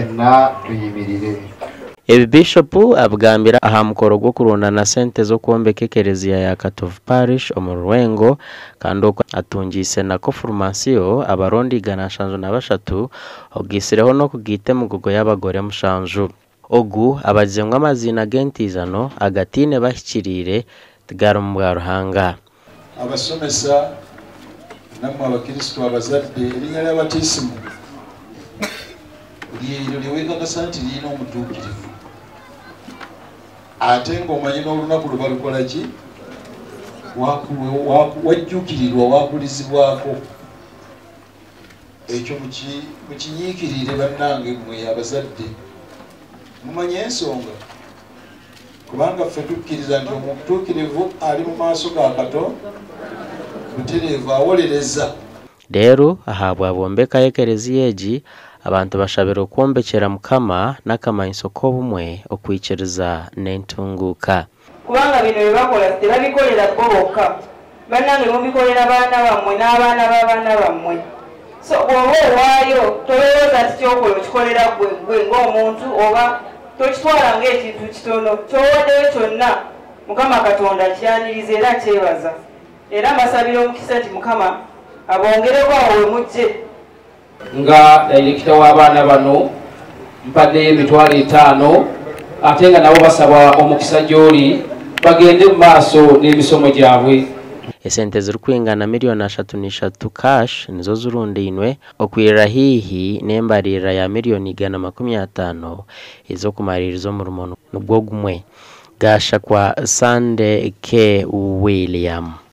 ffenna tuyimirire. Biishopu abagambira aha mukoro gwo kurondana sente zo kwombeka ekereziya ya Katovu Parish omu Lwengo kandi atungise na konfirmasiyo abarundi 153 ogisireho no kugite mugogo y'abagore 7 ogu abazengwa amaziina g'entizano agatine bahikirire tigaro mu Ruhanga. Abasomesa namwe abakristo abazadde erinnya ly'abatisimu liwekakasa nti lirina omutuukirivu ate ng'omanyi n'olunaku luba lukola ki wajjuukirirwa wakulizibwako. Ekyo mukinyiikirire bannange mmwe abazadde mumanye ensonga kubanga ffe tukkiriza nti omutuukirivu ali mu maaso ga Katonda butereevu awolereza. Leero ahabwa bombeka ekereziya egi abantu bashabira okwombekera Mukama n'akamanyiso k'obumwe okwikiriza n'entunguuka. Kubanga bino byebakola tebabikolera bo bokka, bannange mubikolera baana bammwe n'abaana b'abaana bammwe. So bw'oba owaayo tolowooza nti kyokola okikolera gwe ng'omuntu oba tokitwala ng'ekintu kitono. Ky'owaddeyo kyonna Mukama Katonda kyaniriza era kyebaza. Era mbasabira omukisa nti Mukama abongereko awo we mujje. Nga dairekita w'abaana bano mpadde 5,000 ate nga nabo basaba omukisa gy'oli bagende mu maaso n'emisomo gyabwe. Esente zirukwingana $303 cash nizo zirundiinwe okwirira hihi n'embalirira ya $150 ez'okumaliriza omurimo nigwo gumwe. Gasha kwa Sande K. William.